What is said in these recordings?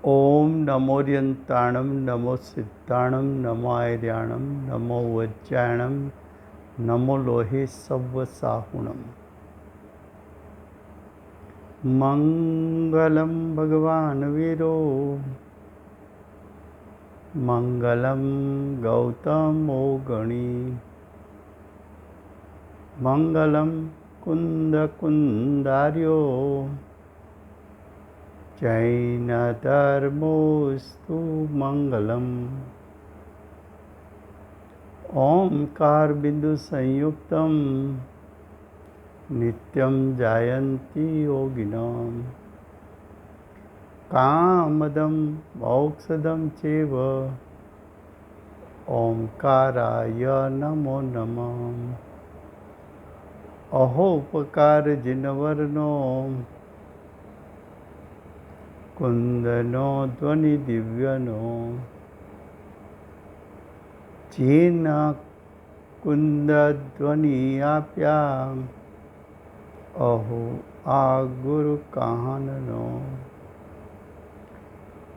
ओम नमोर्यंताणम नमो सिद्धाणम नमो आर्याणम नमो वज्रायणम नमो लोहे सव्वसाहुणम। मंगलम भगवान वीरो मंगलम गौतमो गणी मंगलम कुंद कुंदार्यो जैन धर्मोस्तु मंगलम। ओंकार बिंदु संयुक्तम नित्यं जायन्ति योगिनां कामदं मोक्षदं चैव ओंकाराय नमो नमः। अहोपकार जिनवर्णो कुंदनो ध्वनि दिव्यनो चीन कुंद ध्वनि आप्या अहो आ गुरु कहाननो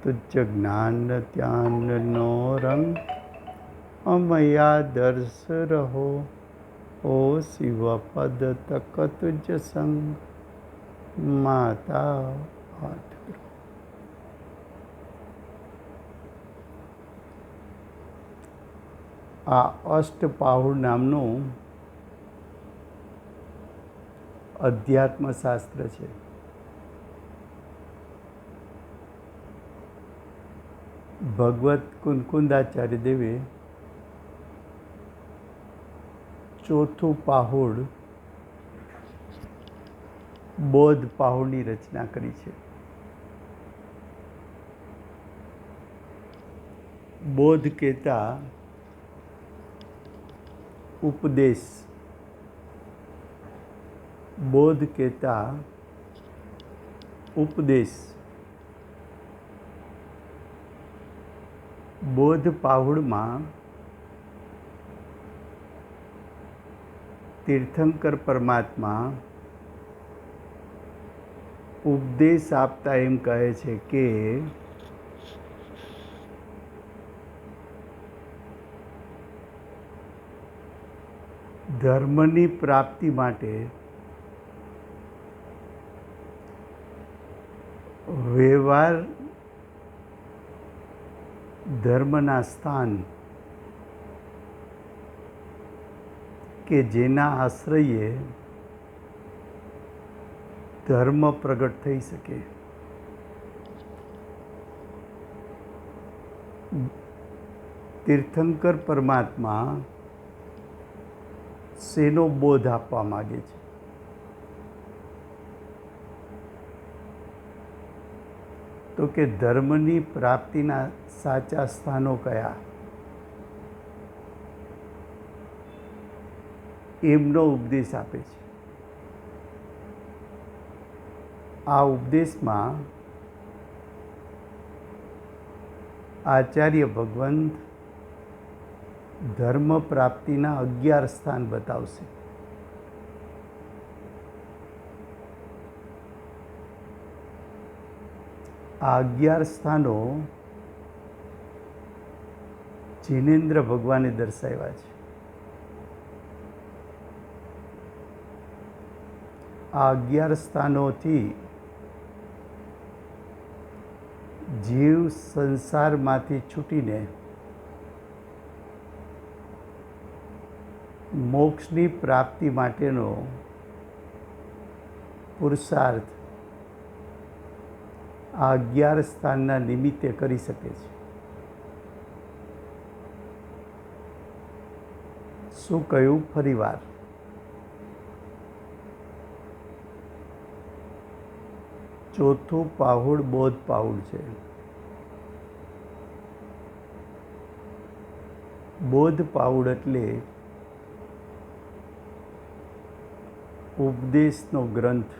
तुझ ज्ञान त्याननो रंग अमया दर्श रहो ओ शिव पद तक तुझ संग माता हाथ। आ अष्टपाहुड़ नामનું અધ્યાત્મશાસ્ત્ર છે। ભગવત કુનકુંદાચાર્ય દેવે ચોથું પાહુડ બોધ પાહુડની રચના કરી છે। બોધ કહેતા उपदेश, बोध कहता उपदेश। बोध पाहुड़ में तीर्थंकर परमात्मा उपदेश आपता एम कहे छे के धर्मनी प्राप्ति माटे व्यवहार धर्मना स्थान के जेना आश्रये धर्म प्रगट थई सके। तीर्थंकर परमात्मा सेनो बोध आपवा मागे छे? तो के धर्मनी प्राप्तिना साचा स्थानो कया एमनो उपदेश आपे छे। आ उपदेश में आचार्य भगवंत धर्म प्राप्तिना 11 स्थान बतावशे। आ 11 स्थानों जिनेन्द्र भगवाने दर्शाव्या छे। आ 11 स्थानों थी जीव संसार मांथी छूटीने मोक्षनी प्राप्ति माटेनो पुरुषार्थ आ 11 स्थानना निमित्ते करी सके छे। शुं कह्युं फरीवार? चौथुं पाहुड़ बोध पाहुड़ छे। बोध पाहुड़ एटले उपदेशनो ग्रंथ।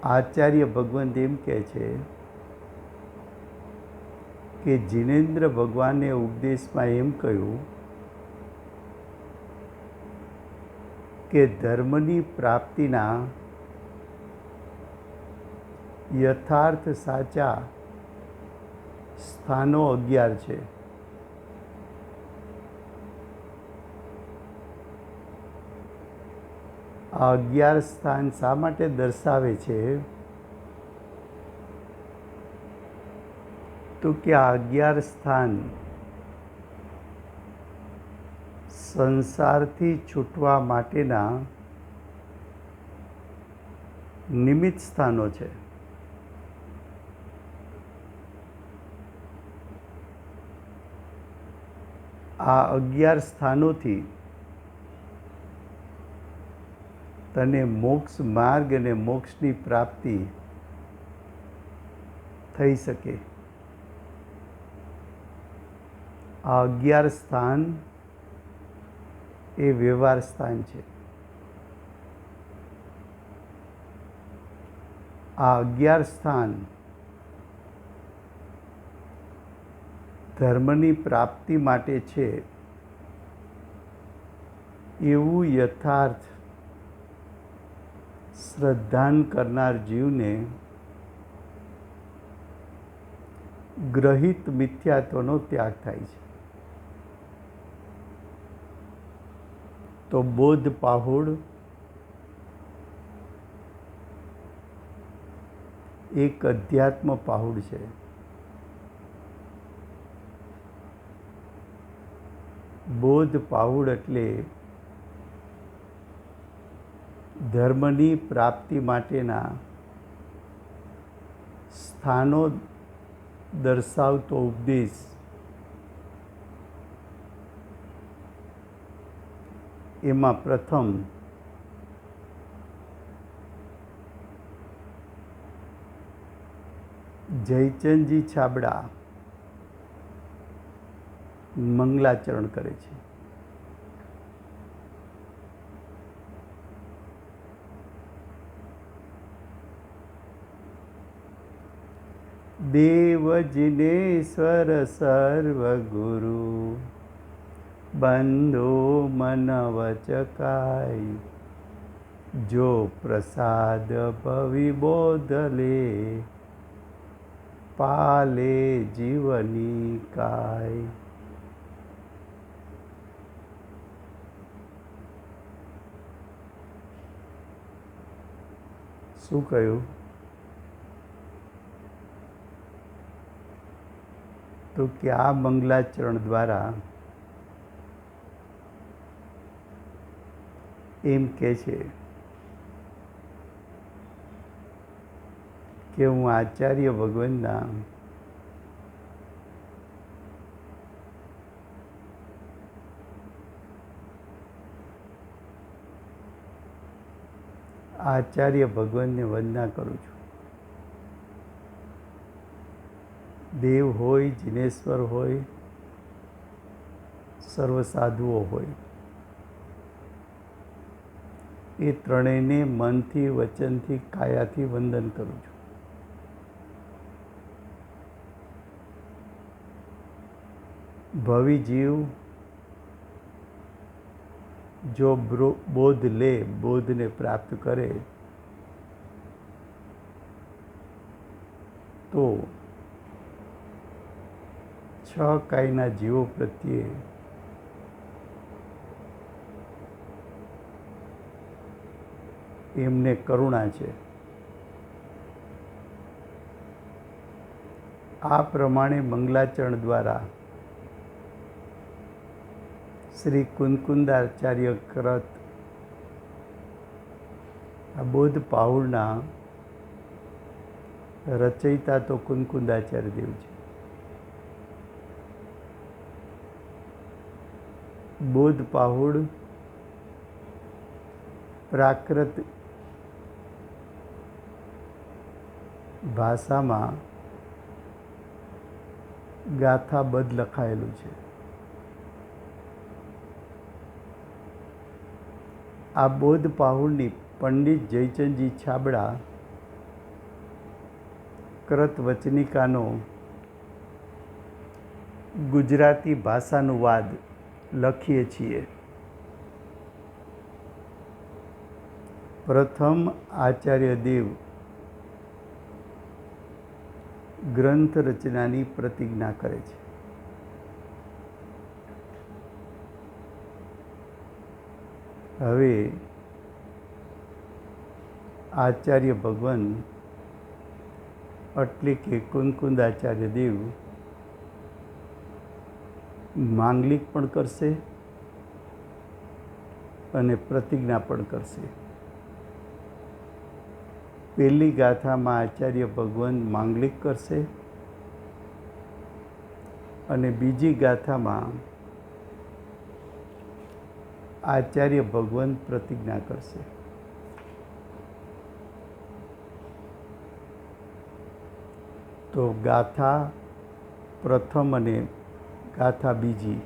आचार्य भगवंत एम कहे छे कि जिनेन्द्र भगवाने उपदेश में एम कह्युं કે ધર્મની પ્રાપ્તિના યથાર્થ સાચા સ્થાનો 11 છે. આ 11 સ્થાન શા માટે દર્શાવે છે? તો કે આ 11 સ્થાન સંસારથી છૂટવા માટેના નિમિત્ત સ્થાનો છે. આ 11 સ્થાનોથી તને મોક્ષ માર્ગ અને મોક્ષની પ્રાપ્તિ થઈ શકે. આ 11 સ્થાન એ વ્યવહાર સ્થાન છે. આ 11 સ્થાન ધર્મની પ્રાપ્તિ માટે છે એવું યથાર્થ શ્રદ્ધાન કરનાર જીવને ગ્રહિત મિથ્યાત્વનો ત્યાગ થાય છે. તો બોધ પાહુડ એક અધ્યાત્મ પાહુડ છે. બોધ પાહુડ એટલે ધર્મની પ્રાપ્તિ માટેના સ્થાનો દર્શાવતો ઉપદેશ. એમાં પ્રથમ જયચંદજી છાબડા મંગલાચરણ કરે છે. દેવ જિનેશ્વર સર્વગુરુ બંધો મન વચકાય જો પ્રસાદ ભવિ બોધ લે પાલે જીવની કાય. શું કહ્યું? તો કે આ મંગલાચરણ દ્વારા એમ કહે છે કે હું આચાર્ય ભગવાનના વંદના કરું છું. દેવ હોય, જિનેશ્વર હોય, સર્વ સાધુઓ હોય, એ ત્રણેયને મનથી, વચનથી, કાયાથી વંદન કરું છું. ભવિ જીવ જો બોધ લે, બોધને પ્રાપ્ત કરે તો 6 કાયના જીવો પ્રત્યે એમને કરુણા છે. આ પ્રમાણે મંગલાચરણ દ્વારા શ્રી કુંદકુંદાચાર્ય કૃત આ બોધ પાહુડના રચયિતા તો કુંદકુંદાચાર્ય દેવ છે. બોધ પાહુડ પ્રાકૃત ભાષામાં ગાથાબદ્ધ લખાયેલું છે. આ બોધ પાહુડની પંડિત જયચંદજી છાબડા કૃત વચનિકાનો ગુજરાતી ભાષાનુવાદ લખીએ છીએ. પ્રથમ આચાર્ય દેવ ગ્રંથ રચનાની પ્રતિજ્ઞા કરે છે. હવે આચાર્ય ભગવાન એટલે કે કુંકુંદ આચાર્ય દેવ માંગલિક પણ કરશે અને પ્રતિજ્ઞા પણ કરશે. પહેલી ગાથામાં આચાર્ય ભગવાન માંગલિક કરશે અને બીજી ગાથામાં આચાર્ય ભગવાન પ્રતિજ્ઞા કરશે. તો ગાથા પ્રથમ અને ગાથા બીજી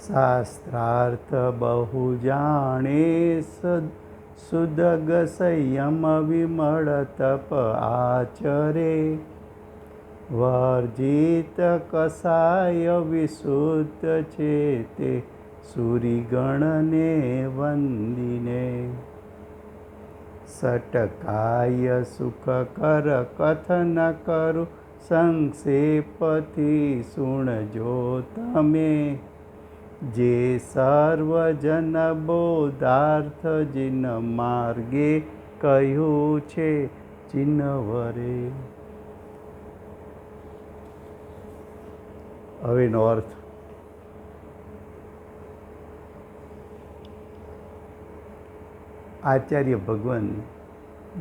શાસ્ત્રાર્થ બહુ જાણે સુદગ સંયમ વિમળ તપ આચરે વર્જિત કસાય વિશુદ્ધ છે તે સૂરીગણને વંદીને સટકાય સુખકર કથન કરું સંક્ષેપથી સુણજો તમે જે સર્વજન બોધાર્થ જીન માર્ગે કહ્યું છે ચિન્હવરે. હવેનો અર્થ. આચાર્ય ભગવાન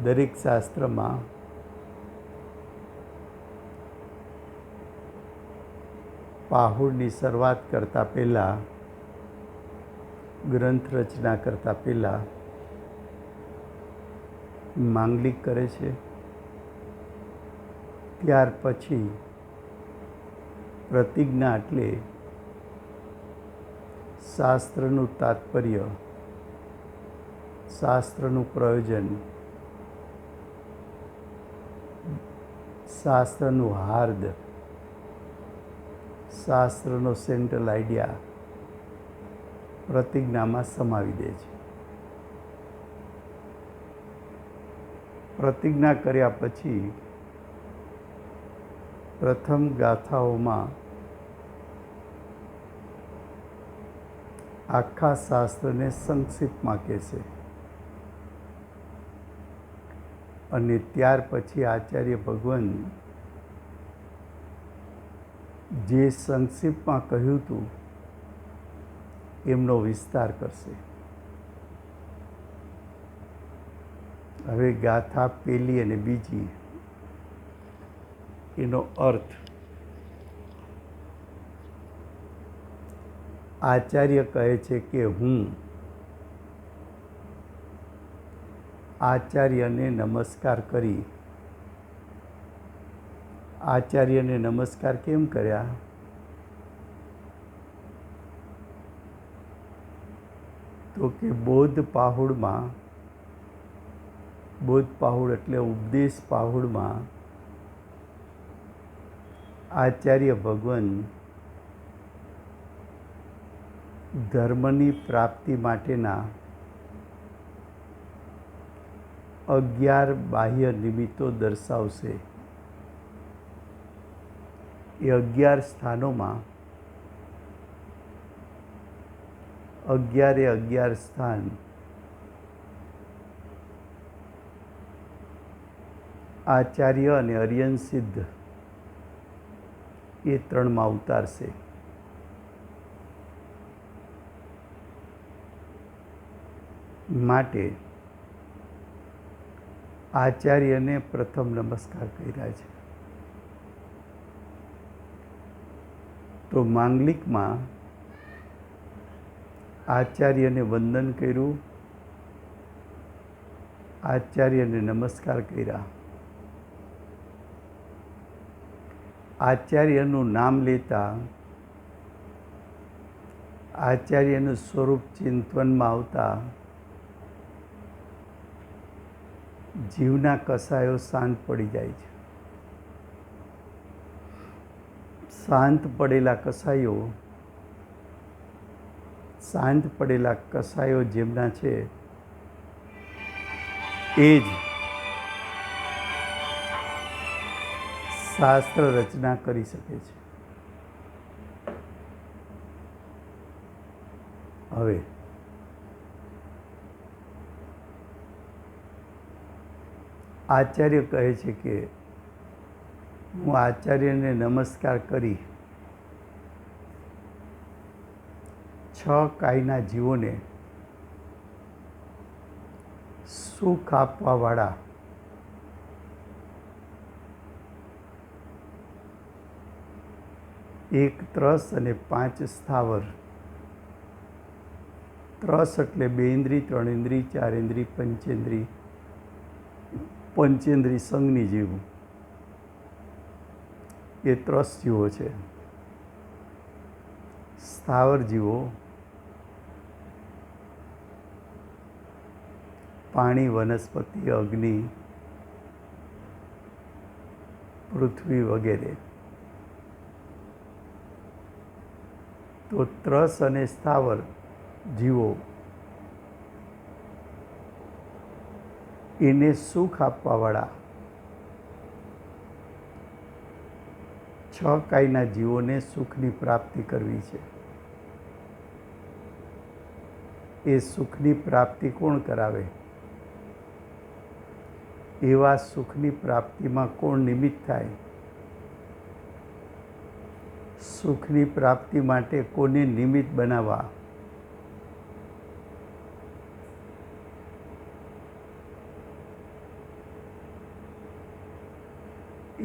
દરેક શાસ્ત્રમાં પાહુડની શરૂઆત કરતાં પહેલાં, ગ્રંથ રચના કરતાં પહેલાં માંગલિક કરે છે. ત્યાર પછી પ્રતિજ્ઞા એટલે શાસ્ત્રનું તાત્પર્ય, શાસ્ત્રનું પ્રયોજન, શાસ્ત્રનું હાર્દ, શાસ્ત્રનો સેન્ટ્રલ આઈડિયા પ્રતિજ્ઞામાં સમાવી દે છે. પ્રતિજ્ઞા કર્યા પછી પ્રથમ ગાથાઓમાં આખા શાસ્ત્રને સંક્ષિપ્તમાં કહેશે અને ત્યાર પછી આચાર્ય ભગવાન જે સંક્ષિપ્તમાં કહ્યું હતું એમનો વિસ્તાર કરશે. હવે ગાથા પહેલી અને બીજી એનો અર્થ. આચાર્ય કહે છે કે હું આચાર્યને નમસ્કાર કરી. આચાર્યને નમસ્કાર કેમ કર્યા? તો કે બોધ પાહુડમાં, બોધ પાહુડ એટલે ઉપદેશ પાહુડમાં આચાર્ય ભગવાન ધર્મની પ્રાપ્તિ માટેના 11 બાહ્ય નિમિત્તો દર્શાવશે. એ 11 સ્થાનોમાં 11 સ્થાન આચાર્ય અને અર્યન સિદ્ધ એ 3માં ઉતારશે. માટે આચાર્યને પ્રથમ નમસ્કાર કર્યા છે. તો માંગલિકમાં આચાર્યને વંદન કર્યું, આચાર્યને નમસ્કાર કર્યા. આચાર્યનું નામ લેતા આચાર્યનું સ્વરૂપ ચિંતવનમાં આવતા જીવના કસાયો શાંત પડી જાય છે. શાંત પડેલા કસાયો જેમના છે એ જ શાસ્ત્ર રચના કરી શકે છે. હવે આચાર્ય કહે છે કે હું આચાર્યને નમસ્કાર કરી 6 કાયના જીવોને સુખ આપવાવાળા એક ત્રસ અને 5 સ્થાવર. ત્રસ એટલે 2 ઇન્દ્રિય, 3 ઇન્દ્રિય, 4 ઇન્દ્રિય, પંચેન્દ્રિય સંઘની જીવ, એ ત્રસ જીવો છે. સ્થાવર જીવો પાણી, વનસ્પતિ, અગ્નિ, પૃથ્વી વગેરે. તો ત્રસ અને સ્થાવર જીવો એને સુખ આપવાવાળા 6 કાયના જીવોને સુખની પ્રાપ્તિ કરવી છે. એ સુખની પ્રાપ્તિ કોણ કરાવે? એવા સુખની પ્રાપ્તિમાં કોણ નિમિત્ત થાય? સુખની પ્રાપ્તિ માટે કોને નિમિત્ત બનાવવા?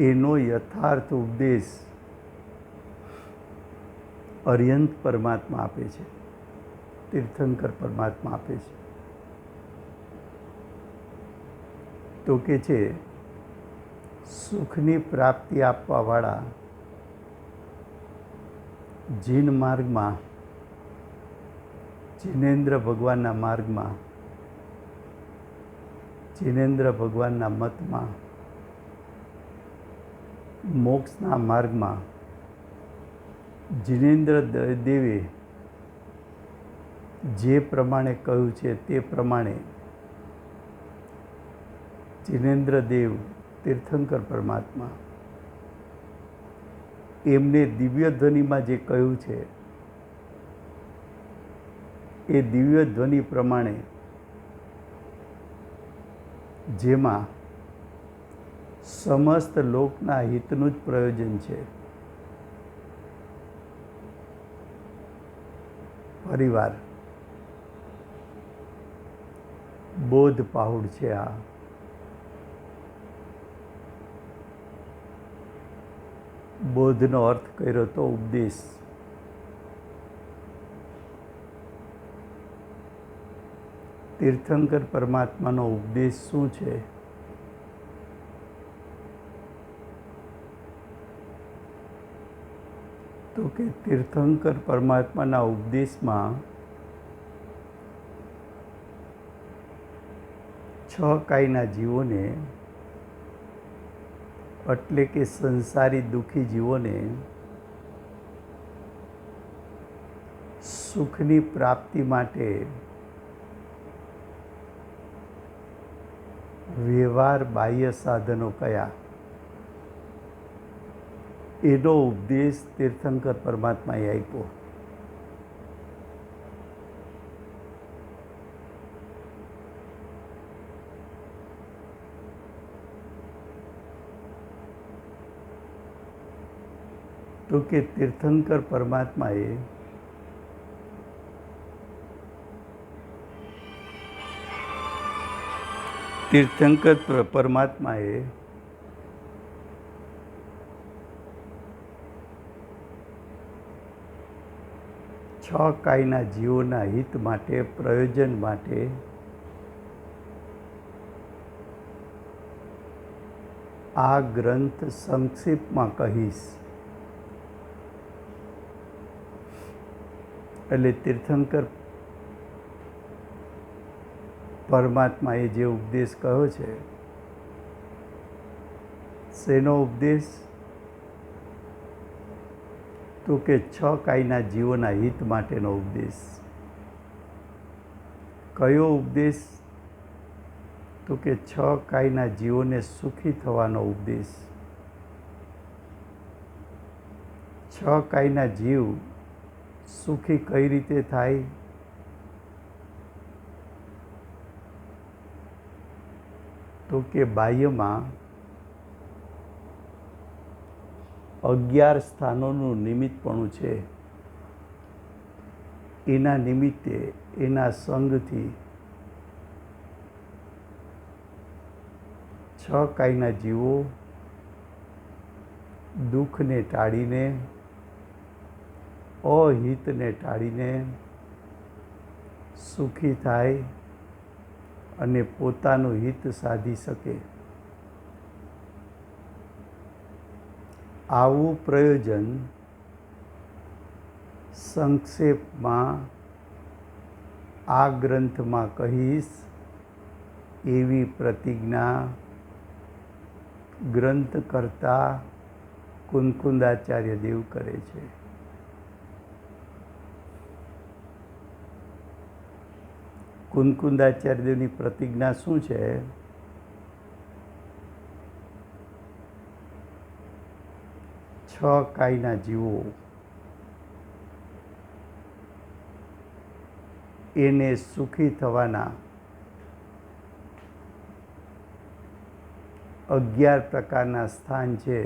એનો યથાર્થ ઉપદેશ અર્યંત પરમાત્મા આપે છે, તીર્થંકર પરમાત્મા આપે છે. તો કે છે સુખની પ્રાપ્તિ આપવાવાળા જીન માર્ગમાં, જીનેન્દ્ર ભગવાનના માર્ગમાં, જીનેન્દ્ર ભગવાનના મતમાં, મોક્ષના માર્ગમાં જીનેન્દ્ર દેવે જે પ્રમાણે કહ્યું છે તે પ્રમાણે જીનેન્દ્ર દેવ તીર્થંકર પરમાત્મા એમને દિવ્ય ધ્વનિમાં જે કહ્યું છે એ દિવ્ય ધ્વનિ પ્રમાણે, જેમાં સમસ્ત લોકના હિતનું જ પ્રયોજન છે. પરિવાર બોધ પહાડ છે. આ બોધનો અર્થ કર્યો તો ઉપદેશ. તીર્થંકર પરમાત્માનો ઉપદેશ શું છે? તો કે તીર્થંકર પરમાત્માના ઉપદેશમાં 6 કાયના જીવોને, એટલે કે સંસારી દુઃખી જીવોને સુખની પ્રાપ્તિ માટે વ્યવહાર બાહ્ય સાધનો કયા, એનો ઉપદેશ તીર્થંકર પરમાત્માએ આપ્યો. તો કે તીર્થંકર પરમાત્માએ છ કાયના જીવોના હિત માટે, પ્રયોજન માટે આ ગ્રંથ સંક્ષિપ્તમાં કહીશ. એટલે તીર્થંકર પરમાત્માએ જે ઉપદેશ કહ્યો છે, શેનો ઉપદેશ? તો કે 6 કાયના જીવોના હિત માટેનો ઉપદેશ. કયો ઉપદેશ? તો કે 6 કાયના જીવોને સુખી થવાનો ઉપદેશ. 6 કાયના જીવ સુખી કઈ રીતે થાય? તો કે બાહ્યમાં 11 સ્થાનોનું નિમિત્તપણું છે. એના નિમિત્તે, એના સંગથી 6 કાયના જીવો દુઃખને ટાળીને, અહિતને ટાળીને સુખી થાય અને પોતાનું હિત સાધી શકે. આવું પ્રયોજન સંક્ષેપમાં આ ગ્રંથમાં કહીશ એવી પ્રતિજ્ઞા ગ્રંથકર્તા કુનકુંદાચાર્ય દેવ કરે છે. કુનકુંદાચાર્ય દેવની પ્રતિજ્ઞા શું છે? છ કાયના જીવો એને સુખી થવાના 11 પ્રકારના સ્થાન છે.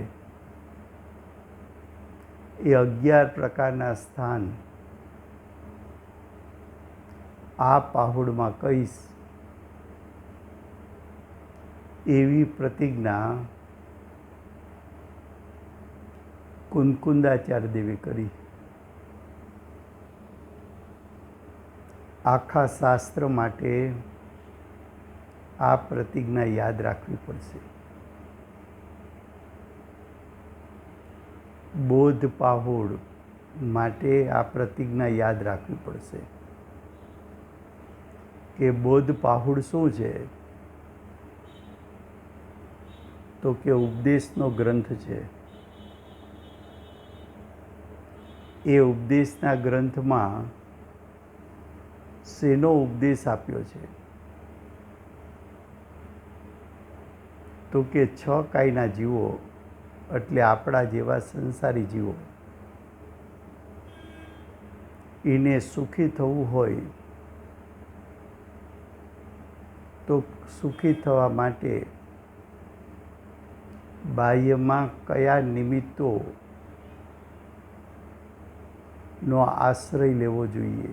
એ 11 પ્રકારના સ્થાન આ પાહુડમાં કહીશ એવી પ્રતિજ્ઞા કુનકુંદાચાર્ય દેવે કરી. આખા શાસ્ત્ર માટે આ પ્રતિજ્ઞા યાદ રાખવી પડશે. બોધ પાહુડ માટે આ પ્રતિજ્ઞા યાદ રાખવી પડશે કે બોધ પાહુડ શું છે? તો કે ઉપદેશનો ગ્રંથ છે. એ ઉપદેશના ગ્રંથમાં શેનો ઉપદેશ આપ્યો છે? તો કે 6 કાયના જીવો એટલે આપણા જેવા સંસારી જીવો એને સુખી થવું હોય તો સુખી થવા માટે બાહ્યમાં કયા નિમિત્તો નો આશ્રય લેવો જોઈએ?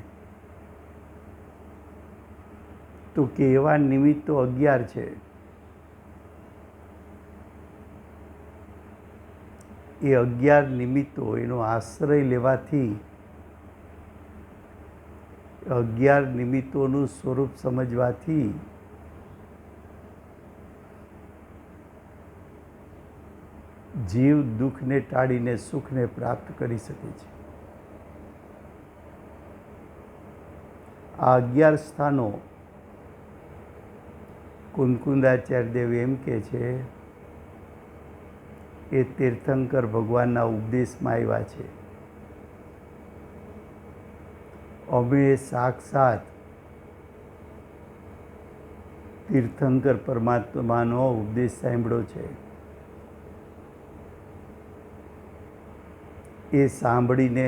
તો કે એવા નિમિત્તો 11 છે. એ 11 નિમિત્તો એનો આશ્રય લેવાથી 11 નિમિત્તોનું સ્વરૂપ સમજવાથી જીવ દુઃખને ટાળીને સુખને પ્રાપ્ત કરી શકે છે. આ 11 સ્થાનો કુનકુંદાચાર્ય દેવ એમ કહે છે એ તીર્થંકર ભગવાનના ઉપદેશમાં આવ્યા છે. અમે સાક્ષાત તીર્થંકર પરમાત્માનો ઉપદેશ સાંભળ્યો છે. એ સાંભળીને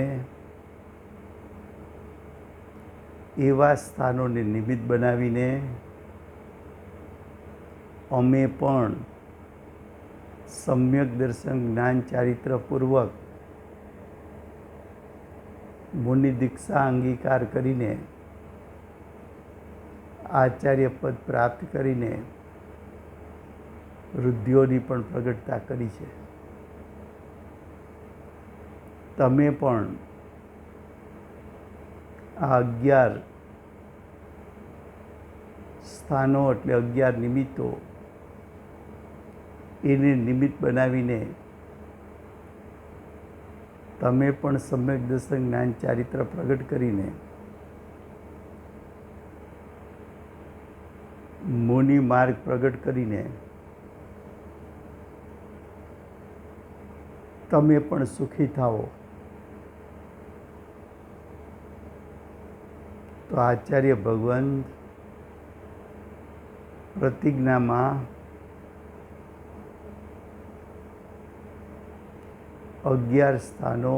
એવા સ્થાનોને નિમિત્ત બનાવીને અમે પણ સમ્યક દર્શન જ્ઞાન ચારિત્રપૂર્વક મુનિ દીક્ષા અંગીકાર કરીને આચાર્ય પદ પ્રાપ્ત કરીને વૃદ્ધિઓની પણ પ્રગટતા કરી છે. તમે પણ આ 11 સ્થાનો એટલે 11 નિમિત્તો એને નિમિત્ત બનાવીને તમે પણ સમ્યક દર્શન જ્ઞાન ચારિત્ર પ્રગટ કરીને મુનિ માર્ગ પ્રગટ કરીને તમે પણ સુખી થાઓ. તો આચાર્ય ભગવાન પ્રતિજ્ઞામાં 11 સ્થાનો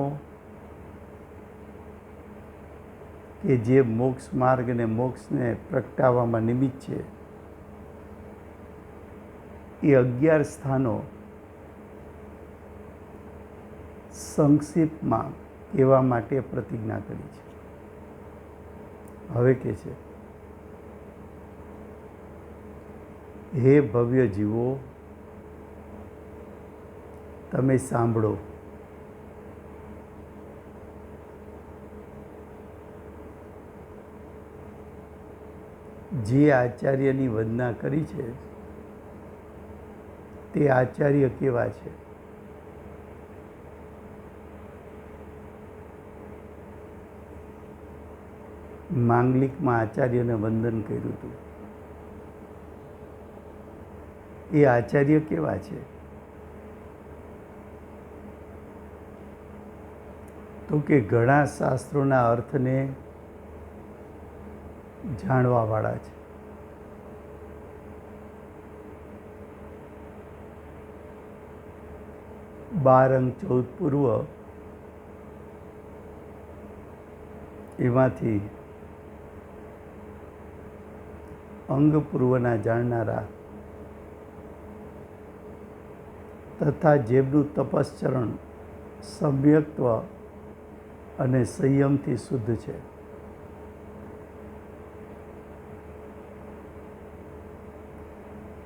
કે જે મોક્ષ માર્ગ અને મોક્ષને પ્રગટાવવામાં નિમિત્ત છે, એ 11 સ્થાનો સંક્ષિપ્તમાં કહેવા માટે પ્રતિજ્ઞા કરી છે. હવે કે છે, હે ભવ્ય જીવો, તમે સાંભળો. જે આચાર્યની વંદના કરી છે તે આચાર્ય કેવા છે? માંગલિકમાં આચાર્યને વંદન કર્યું હતું. એ આચાર્ય કેવા છે? તો કે ઘણા શાસ્ત્રોના અર્થને જાણવાવાળા છે. બાર અંગ 14 પૂર્વ એમાંથી અંગ પૂર્વના જાણનારા તથા જેમનું તપશ્ચરણ સમ્યક્ત્વ અને સંયમથી શુદ્ધ છે,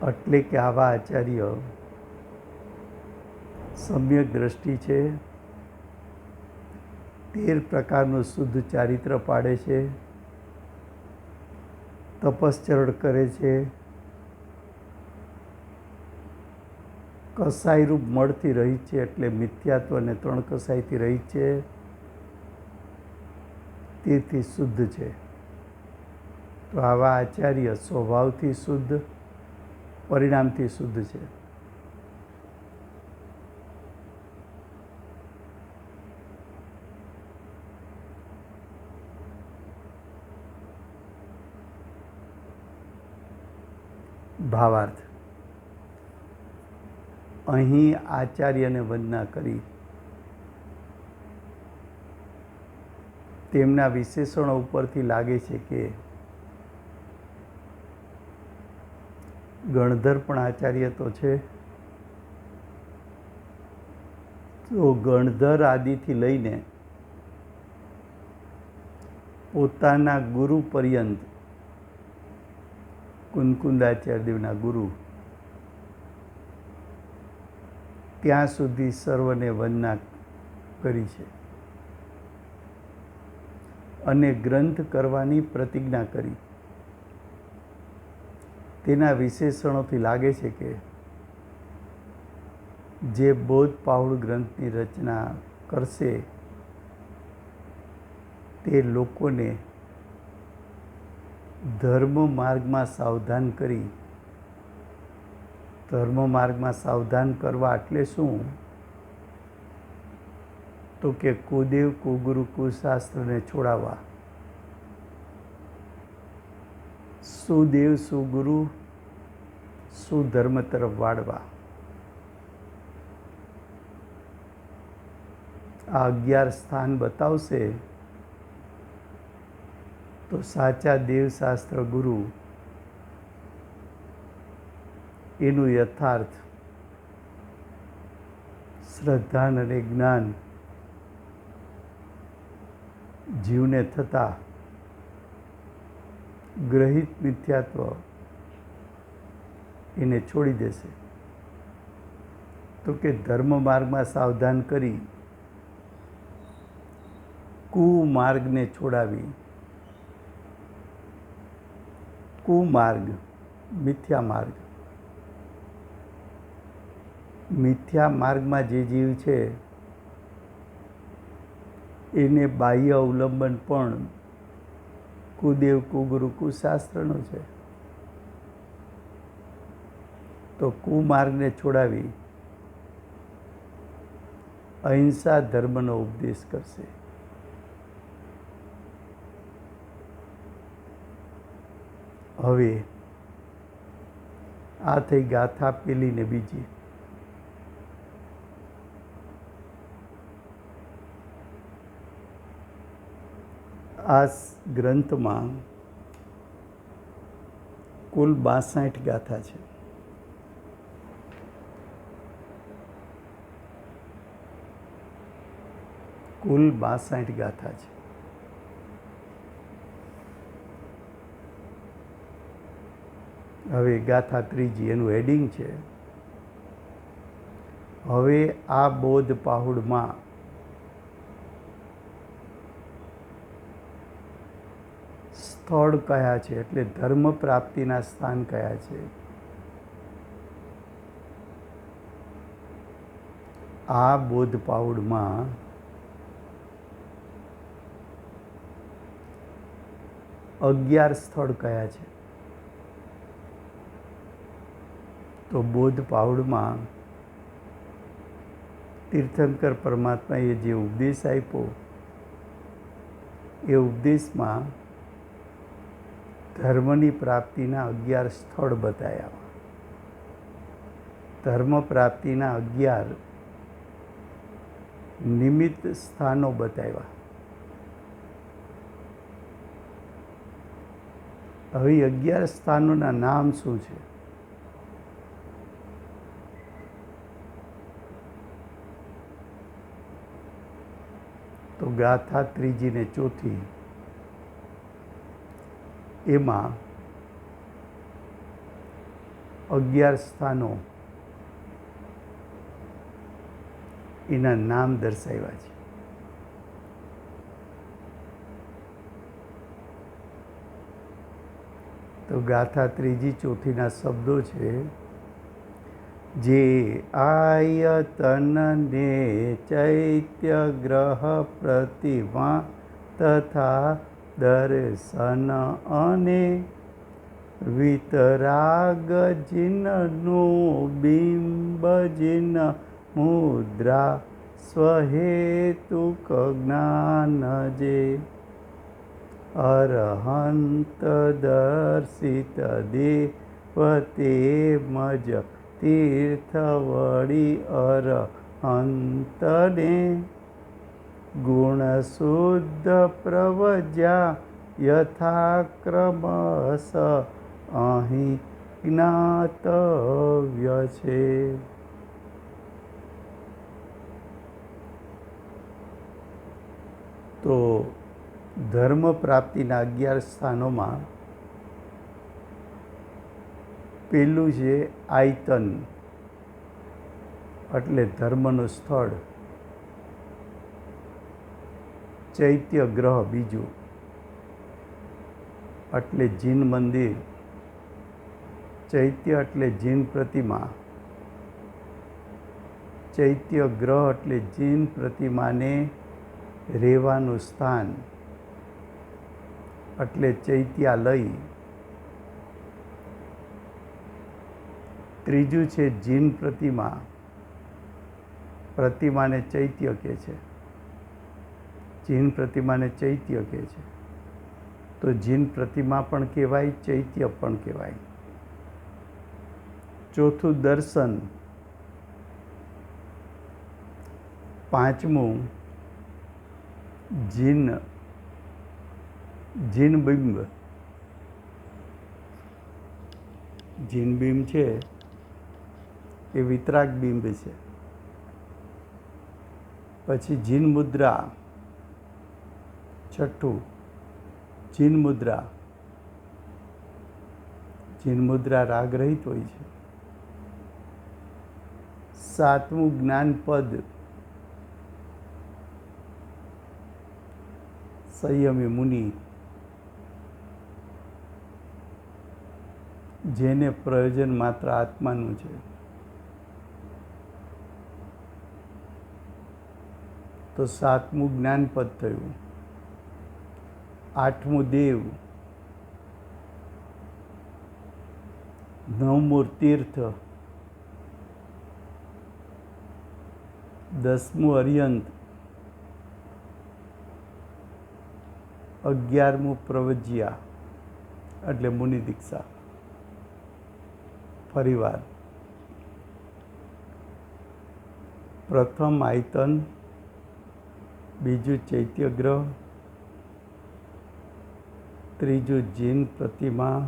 એટલે કે આવા આચાર્ય સમ્યક દ્રષ્ટિ છે, 13 પ્રકારનું શુદ્ધ ચારિત્ર પાડે છે, તપશ્ચરણ કરે છે, કસાયરૂપ મળથી રહિત છે, એટલે મિથ્યાત્વ અને 3 કસાયથી રહિત છે, તેથી શુદ્ધ છે. તો આવા આચાર્ય સ્વભાવથી શુદ્ધ, પરિણામથી શુદ્ધ છે. ભાવાર્થ: અહીં આચાર્યને વંદના કરી તેમના વિશેષણો ઉપરથી લાગે છે કે ગણધર પણ આચાર્ય તો છે. તો ગણધર આદિથી લઈને પોતાના ગુરુ પર્યંત, કુંકુંદાચાર્ય દેવના ગુરુ, ત્યાં સુધી સર્વને વંદના કરી છે અને ગ્રંથ કરવાની પ્રતિજ્ઞા કરી. તેના વિશેષણોથી લાગે છે કે જે બોધ પાહુડ ગ્રંથની રચના કરશે તે લોકોને ધર્મ માર્ગમાં સાવધાન કરી. ધર્મ માર્ગમાં સાવધાન કરવા એટલે શું? તો કે કુદેવ, કુગુરુ, કુશાસ્ત્રને છોડાવવા, સુદેવ, સુગુરુ, સુધર્મ તરફ વાળવા. આ 11 સ્થાન બતાવશે તો સાચા દેવશાસ્ત્ર ગુરુ એનું યથાર્થ શ્રદ્ધા અને જ્ઞાન જીવને થતા ગ્રહિત મિથ્યાત્વ એને છોડી દેશે. તો કે ધર્મ માર્ગમાં સાવધાન કરી કુમાર્ગને છોડાવી. કુમાર્ગ, મિથ્યા માર્ગ. મિથ્યા માર્ગમાં જે જીવ છે એને બાહ્ય અવલંબન પણ કુદેવ કુગુરુ કુશાસ્ત્રનો છે. તો કુમાર્ગને છોડાવી અહિંસા ધર્મનો ઉપદેશ કરશે. હવે આ થઈ ગાથા પેલી ને બીજી. આ ગ્રંથમાં કુલ 62 ગાથા છે. કુલ 62 ગાથા છે. હવે ગાથા ત્રીજી, એનું હેડિંગ છે, હવે આ બોધ પાહુડમાં સ્થળ કયા છે, એટલે ધર્મ પ્રાપ્તિના સ્થાન કયા છે. આ બોધ પાહુડમાં અગિયાર સ્થળ કયા છે. તો બોધ પાહુડમાં તીર્થંકર પરમાત્માએ જે ઉપદેશ આપ્યો એ ઉપદેશમાં ધર્મની પ્રાપ્તિના 11 સ્થળ બતાવ્યા. ધર્મ પ્રાપ્તિના 11 નિમિત્ત સ્થાનો બતાવ્યા. હવે 11 સ્થાનોના નામ શું છે? તો ગાથા ત્રીજી ને ચોથી એમાં 11 સ્થાનો એના નામ દર્શાવ્યા છે. તો ગાથા ત્રીજી ચોથીના શબ્દો છે, જે આયતનને ચૈત્ય ગ્રહ પ્રતિમા તથા દર્શન અને વિતરાગ જિનનું બિંબ જિન મુદ્રા સ્વહેતુક જ્ઞાન જે અરહંત દર્શિત દેવતે મજ તીર્થ વળી અરહંતને ગુણ શુદ્ધ પ્રવજ્યા યથાક્રમશ અહીં જ્ઞાતવ્ય છે. તો ધર્મ પ્રાપ્તિના 11 સ્થાનોમાં પેલું છે આયતન, એટલે ધર્મનું સ્થળ. ચૈત્ય ગ્રહ બીજું, એટલે જીન મંદિર. ચૈત્ય એટલે જીન પ્રતિમા. ચૈત્ય ગ્રહ એટલે જીન પ્રતિમાને રહેવાનું સ્થાન, એટલે ચૈત્યાલય. ત્રીજું છે જીન પ્રતિમા. પ્રતિમાને ચૈત્ય કહે છે. જીન પ્રતિમાને ચૈત્ય કહે છે. તો જીન પ્રતિમા પણ કહેવાય, ચૈત્ય પણ કહેવાય. ચોથું દર્શન. પાંચમું જીન બિંબ. જીન બિંબ છે એ વિતરાગ બિંબ છે. પછી જીન મુદ્રા. છઠ્ઠું જીન મુદ્રા. જીન મુદ્રા રાગ રહિત હોય છે. સાતમું જ્ઞાનપદ. સંયમી મુનિ, જેને પ્રયોજન માત્ર આત્માનું છે. તો 7મું જ્ઞાનપદ થયું, 8મું દેવ, 9મું તીર્થ, 10મું અર્યંત, 11મું પ્રવજ્યા એટલે મુનિ દીક્ષા. ફરીવાર પ્રથમ આયતન, બીજું ચૈત્યગ્રહ, ત્રીજું જીન પ્રતિમા,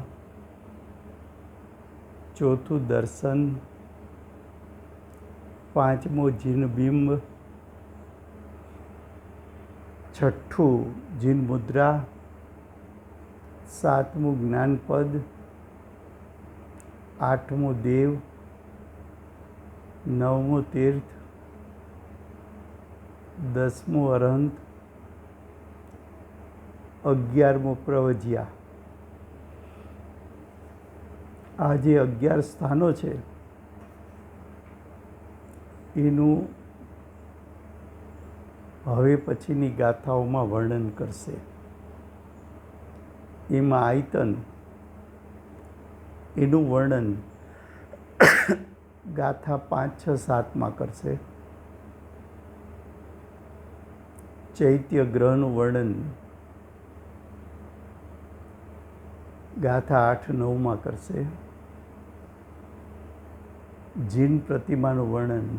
ચોથું દર્શન, 5મું જીન બિંબ, 6ઠું જીન મુદ્રા, 7મું જ્ઞાનપદ, 8મું દેવ, 9મું તીર્થ, 10મું અરહંત, 11મું પ્રવજ્યા. આ જે 11 સ્થાનો છે એનું હવે પછીની ગાથાઓમાં વર્ણન કરશે. એમાં આયતન એનું વર્ણન ગાથા 5, 6, 7માં કરશે. ચૈત્ય ગ્રહનું વર્ણન ગાથા 8, 9માં કરશે. જીન પ્રતિમાનું વર્ણન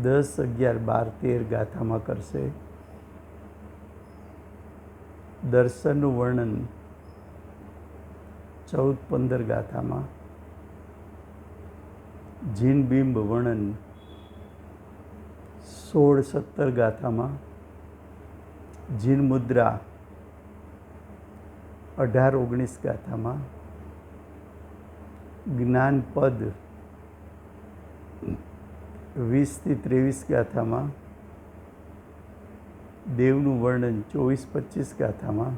10, 11, 12, 13 ગાથામાં કરશે. દર્શનનું વર્ણન 14, 15 ગાથામાં. જીન બિંબ વર્ણન 16, 17 ગાથામાં. જીન મુદ્રા 18, 19 ગાથામાં. જ્ઞાનપદ 20 થી 23 ગાથામાં. દેવનું વર્ણન 24, 25 ગાથામાં.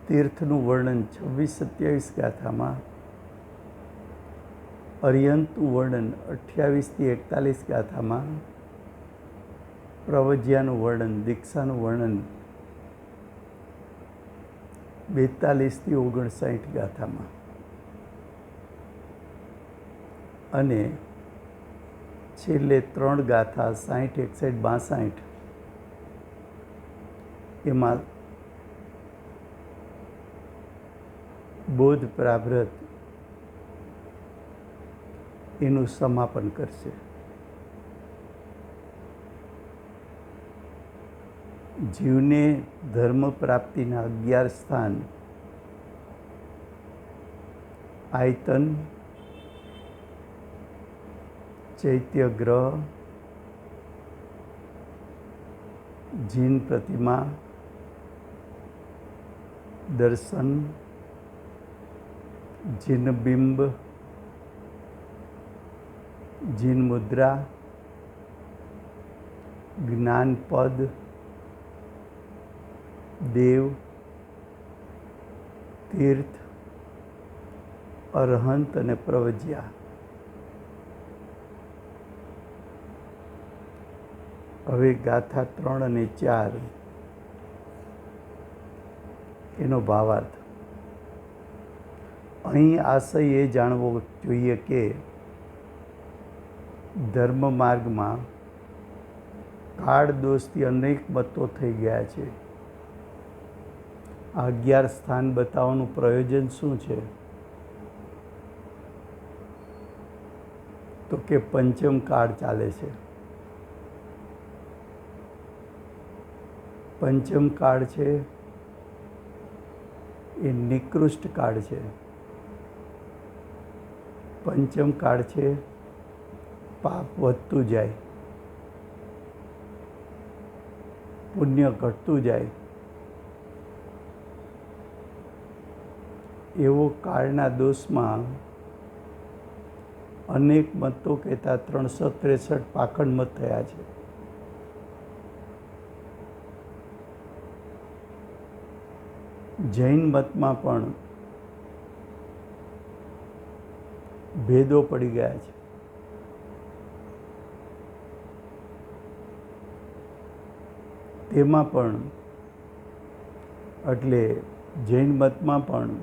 તીર્થનું વર્ણન 26, 27 ગાથામાં. અર્યંતનું વર્ણન 28 થી 41 ગાથામાં. પ્રવજ્યાનું વર્ણન, દીક્ષાનું વર્ણન 42 થી 59 ગાથામાં. અને છેલ્લે 3 ગાથા 60, 61, 62 એમાં બોધ પ્રાભ્રત એનું સમાપન કરશે. જીવને ધર્મ પ્રાપ્તિના 11 સ્થાન આયતન, ચૈત્ય ગ્રહ, જીન પ્રતિમા, દર્શન, જીન બિંબ, જીન મુદ્રા, જ્ઞાનપદ, દેવ, તીર્થ, અરહંત અને પ્રવજ્યા. હવે ગાથા 3 અને 4 એનો ભાવાર્થ. અહીં આશય એ જાણવો જોઈએ કે ધર્મ માર્ગમાં કાળ દોષથી અનેક મતો થઈ ગયા છે. આ 11 સ્થાન બતાવવાનું પ્રયોજન શું છે? તો કે પંચમ કાળ ચાલે છે. પંચમ કાળ છે એ નિકૃષ્ટ કાળ છે. પંચમ કાળ છે પાપ વધતું જાય, પુણ્ય ઘટતું જાય. એવો કાળના દોષમાં અનેક મતો કહેતા 363 પાખંડ મત થયા છે. જૈન મતમાં પણ ભેદો પડી ગયા છે. તેમાં પણ એટલે જૈન મતમાં પણ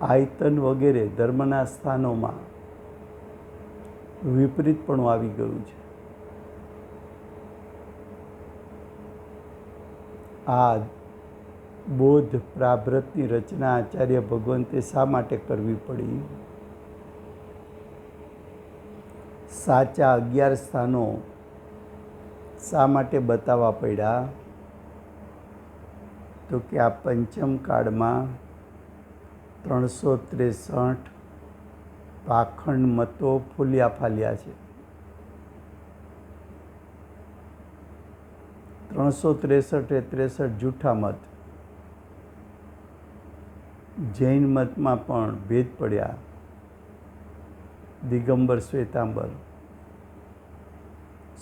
આયતન વગેરે ધર્મના સ્થાનોમાં વિપરીતપણું આવી ગયું છે. આ બોધ પ્રાભૃતની રચના આચાર્ય ભગવંતે શા માટે કરવી પડી? સાચા 11 સ્થાનો શા માટે બતાવવા પડ્યા? તો કે આ પંચમ કાળમાં 363 પાખંડ મતો ફૂલ્યા ફાલ્યા છે. 363 એ 63 જૂઠા મત. જૈન મતમાં પણ ભેદ પડ્યા. દિગંબર શ્વેતાંબર,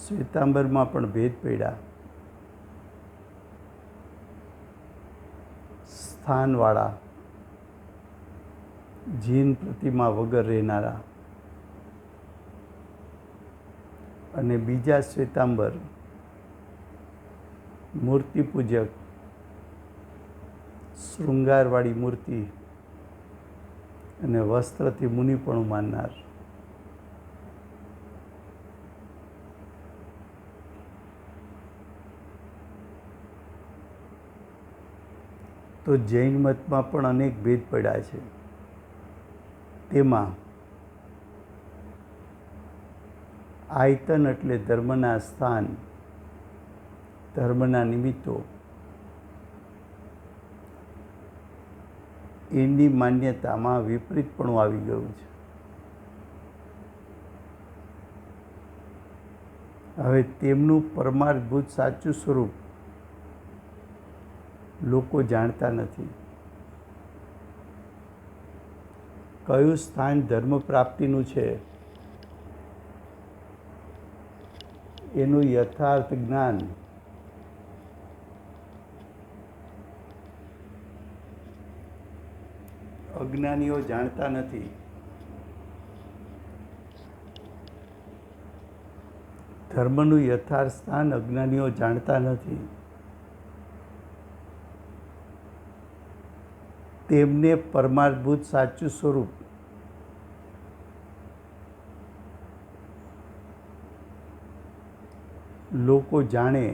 શ્વેતાંબરમાં પણ ભેદ પડ્યા. સ્થાનવાળા, જીન પ્રતિમા વગર રહેનારા, અને બીજા શ્વેતાંબર મૂર્તિ પૂજક, શૃંગારવાળી મૂર્તિ અને વસ્ત્રથી મુનિપણું માનનાર. તો જૈન મતમાં પણ અનેક ભેદ પડ્યા છે. તેમાં આયતન એટલે ધર્મના સ્થાન, ધર્મના નિમિત્તો, એની માન્યતામાં વિપરીતપણું આવી ગયું છે. હવે તેમનું પરમાર્થભૂત સાચું સ્વરૂપ લોકો જાણતા નથી. કયું સ્થાન ધર્મ પ્રાપ્તિનું છે એનું યથાર્થ જ્ઞાન અજ્ઞાનીઓ જાણતા નથી. ધર્મનું યથાર્થ સ્થાન અજ્ઞાનીઓ જાણતા નથી. તેમને પરમાર્થભૂત સાચું સ્વરૂપ લોકો જાણે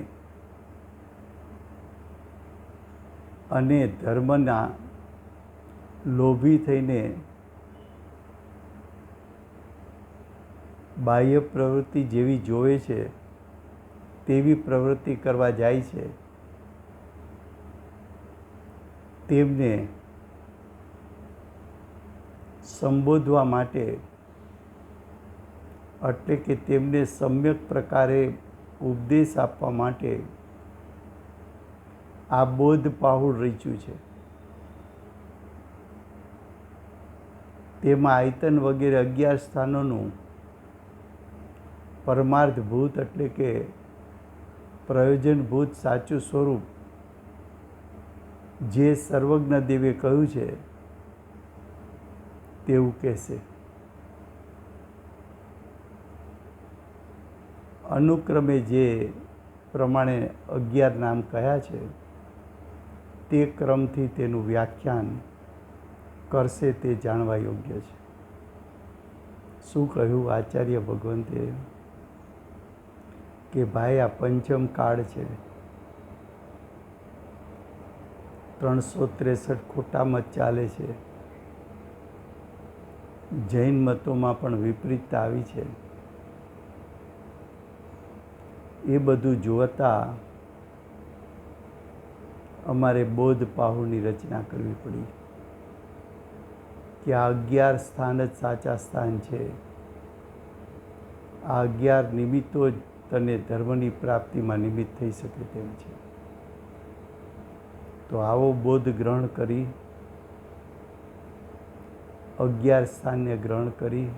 અને ધર્મના લોભી થઈને બાહ્ય પ્રવૃત્તિ જેવી જોવે છે તેવી પ્રવૃત્તિ કરવા જાય છે. તેમને સંબોધવા માટે એટલે કે તેમને સમ્યક પ્રકારે ઉપદેશ આપવા માટે આ બોધ પાહુડ રચ્યું છે. તેમાં આયતન વગેરે 11 સ્થાનોનું પરમાર્થભૂત એટલે કે પ્રયોજનભૂત સાચું સ્વરૂપ જે સર્વજ્ઞ દેવે કહ્યું છે તેવું કહેશે. અનુક્રમે જે પ્રમાણે 11 નામ કહ્યા છે તે ક્રમથી તેનું વ્યાખ્યાન કરશે તે જાણવા યોગ્ય છે. શું કહ્યું આચાર્ય ભગવંતે? કે ભાઈ આ પંચમ કાળ છે. 363 ખોટા મત ચાલે છે. જૈન મતોમાં પણ વિપરીતતા આવી છે. એ બધું જોતા અમારે બોધ પાહુડની રચના કરવી પડી કે આ 11 સ્થાન જ સાચા સ્થાન છે. આ 11 નિમિત્તો જ તને ધર્મની પ્રાપ્તિમાં નિમિત્ત થઈ શકે તેમ છે. તો આવો બોધ ગ્રહણ કરી 11 સ્થાનને ગ્રહણ કરી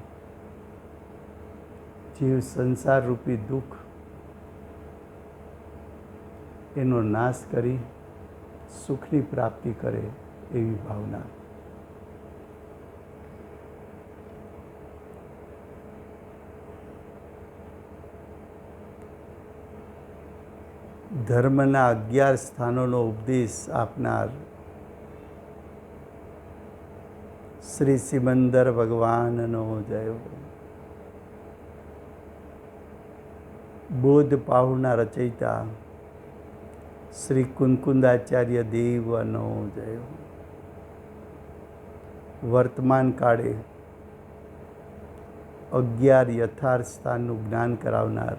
જીવ સંસાર રૂપી દુઃખ એનો નાશ કરી સુખની પ્રાપ્તિ કરે એવી ભાવના. ધર્મના 11 સ્થાનોનો ઉપદેશ આપનાર શ્રી સિમંદર ભગવાનનો જય હો. બોધ પાહુના રચયિતા શ્રી કુંકુંદાચાર્ય દેવનો જય હો. વર્તમાન કાળે 11 યથાર્થ સ્થાનનું જ્ઞાન કરાવનાર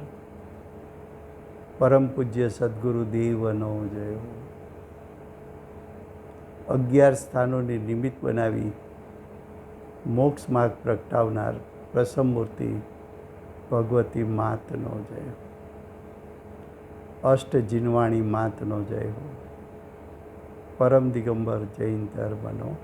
પરમ પૂજ્ય સદગુરુ દેવનો જય હો. 11 સ્થાનોને નિમિત્ત બનાવી મોક્ષ માર્ગ પ્રગટાવનાર પ્રસમ મૂર્તિ ભગવતી માતનો જય હો. અષ્ટ જીનવાણી માતનો જય હો. પરમ દિગંબર જૈન ધર્મનો